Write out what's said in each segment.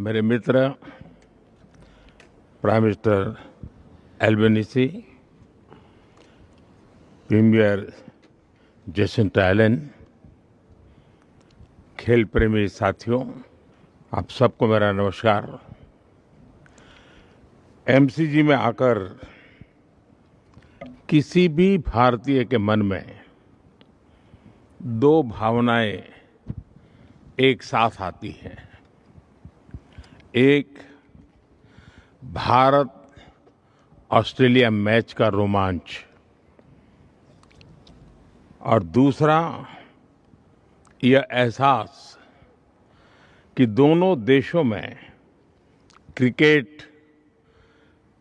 मेरे मित्र prime minister Albanese, premier Jacinta Allan, खेल प्रेमी साथियों, आप सबको मेरा नमस्कार। एमसीजी में आकर किसी भी भारतीय के मन में दो भावनाएं एक साथ आती हैं। एक भारत ऑस्ट्रेलिया मैच का रोमांच और दूसरा यह एहसास कि दोनों देशों में क्रिकेट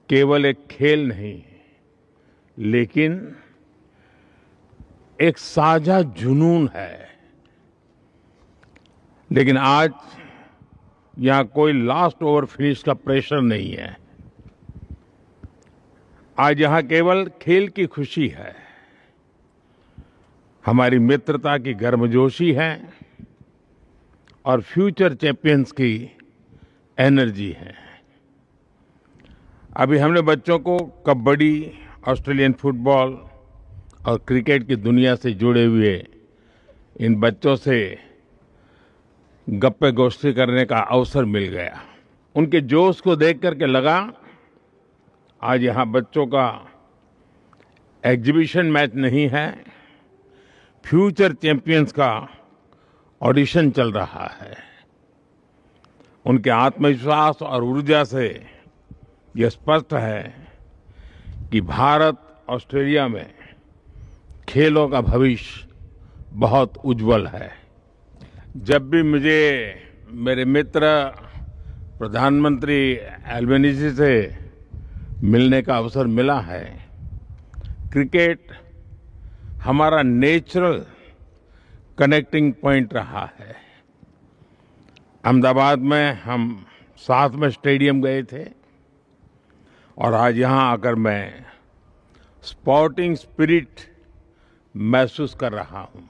केवल एक खेल नहीं लेकिन एक साझा जुनून है। लेकिन आज यहां कोई लास्ट ओवर फिनिश का प्रेशर नहीं है। आज यहां केवल खेल की खुशी है, हमारी मित्रता की गर्मजोशी है और फ्यूचर चैंपियंस की एनर्जी है। अभी हमने बच्चों को कबड्डी, ऑस्ट्रेलियन फुटबॉल और क्रिकेट की दुनिया से जुड़े हुए इन बच्चों से गप्पे गोष्ठी करने का अवसर मिल गया। उनके जोश को देख करके लगा आज यहाँ बच्चों का एग्जीबिशन मैच नहीं है, फ्यूचर चैंपियंस का ऑडिशन चल रहा है। उनके आत्मविश्वास और ऊर्जा से यह स्पष्ट है कि भारत ऑस्ट्रेलिया में खेलों का भविष्य बहुत उज्जवल है। जब भी मुझे मेरे मित्र प्रधानमंत्री एल्बनीसी से मिलने का अवसर मिला है, क्रिकेट हमारा नेचुरल कनेक्टिंग पॉइंट रहा है। अहमदाबाद में हम साथ में स्टेडियम गए थे और आज यहाँ आकर मैं स्पोर्टिंग स्पिरिट महसूस कर रहा हूँ।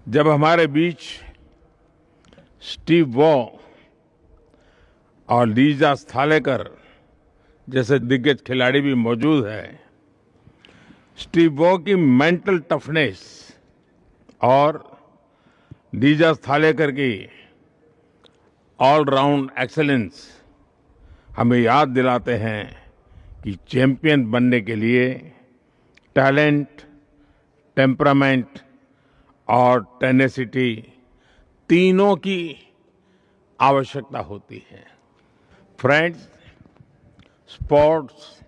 जब हमारे बीच स्टीव वॉ और लीजा स्थालेकर जैसे दिग्गज खिलाड़ी भी मौजूद हैं, स्टीव वॉ की मेंटल टफनेस और लीजा स्थालेकर की ऑलराउंड एक्सेलेंस हमें याद दिलाते हैं कि चैंपियन बनने के लिए टैलेंट, टेम्परामेंट और टेनेसिटी तीनों की आवश्यकता होती है। फ्रेंड्स, स्पोर्ट्स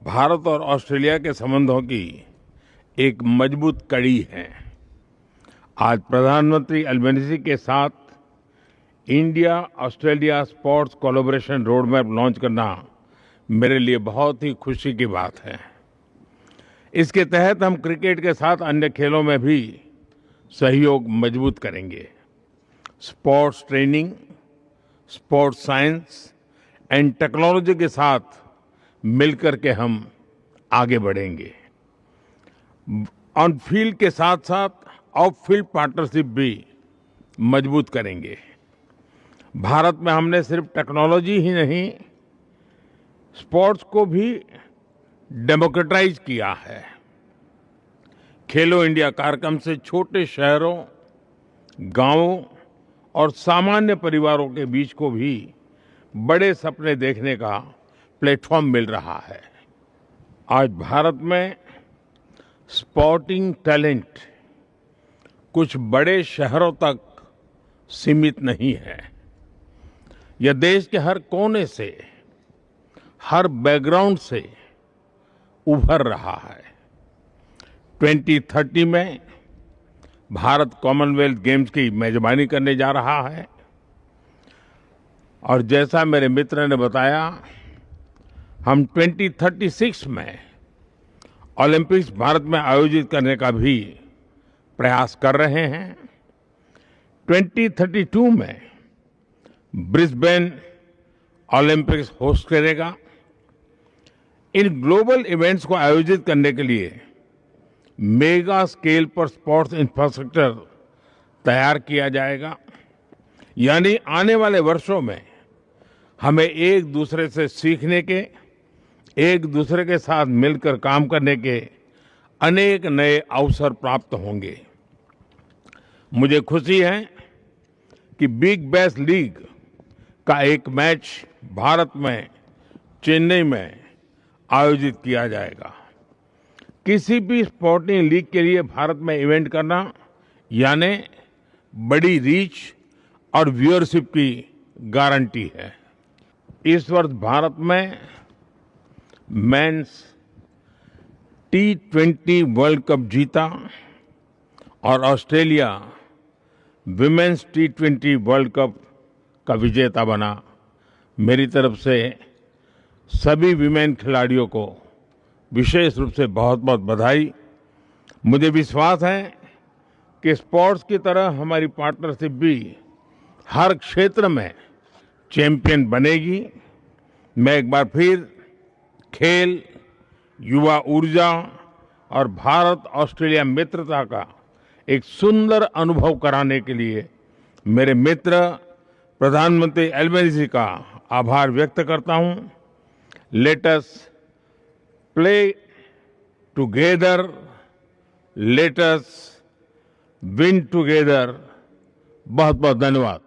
भारत और ऑस्ट्रेलिया के संबंधों की एक मजबूत कड़ी है। आज प्रधानमंत्री एल्बनीसी के साथ India Australia sports collaboration road map launch करना मेरे लिए बहुत ही खुशी की बात है। इसके तहत हम क्रिकेट के साथ अन्य खेलों में भी सहयोग मजबूत करेंगे। Sports training, sports science and technology के साथ मिलकर के हम आगे बढ़ेंगे। ऑन फील्ड के साथ साथ ऑफ फील्ड पार्टनरशिप भी मजबूत करेंगे। भारत में हमने सिर्फ टेक्नोलॉजी ही नहीं, स्पोर्ट्स को भी डेमोक्रेटाइज किया है। खेलो इंडिया कार्यक्रम से छोटे शहरों, गांवों और सामान्य परिवारों के बीच को भी बड़े सपने देखने का प्लेटफॉर्म मिल रहा है। आज भारत में स्पोर्टिंग टैलेंट कुछ बड़े शहरों तक सीमित नहीं है। यह देश के हर कोने से, हर बैकग्राउंड से उभर रहा है। 2030 में भारत कॉमनवेल्थ गेम्स की मेजबानी करने जा रहा है और जैसा मेरे मित्र ने बताया, हम 2036 में ओलंपिक्स भारत में आयोजित करने का भी प्रयास कर रहे हैं। 2032 में ब्रिस्बेन ओलंपिक्स होस्ट करेगा। इन ग्लोबल इवेंट्स को आयोजित करने के लिए मेगा स्केल पर स्पोर्ट्स इंफ्रास्ट्रक्चर तैयार किया जाएगा। यानी आने वाले वर्षों में हमें एक दूसरे से सीखने के, एक दूसरे के साथ मिलकर काम करने के अनेक नए अवसर प्राप्त होंगे। मुझे खुशी है कि बिग बैश लीग का एक मैच भारत में चेन्नई में आयोजित किया जाएगा। किसी भी स्पोर्टिंग लीग के लिए भारत में इवेंट करना यानी बड़ी रीच और व्यूअरशिप की गारंटी है। इस वर्ष भारत में मेंस T20 वर्ल्ड कप जीता और Australia women's T20 world cup का विजेता बना। मेरी तरफ से सभी विमेन खिलाड़ियों को विशेष रूप से बहुत बहुत बधाई। मुझे विश्वास है कि स्पोर्ट्स की तरह हमारी पार्टनरशिप भी हर क्षेत्र में चैंपियन बनेगी। मैं एक बार फिर खेल, युवा ऊर्जा और भारत ऑस्ट्रेलिया मित्रता का एक सुंदर अनुभव कराने के लिए मेरे मित्र प्रधानमंत्री एल्बनीज़ी का आभार व्यक्त करता हूं। Let us play together, let us win together. बहुत बहुत धन्यवाद।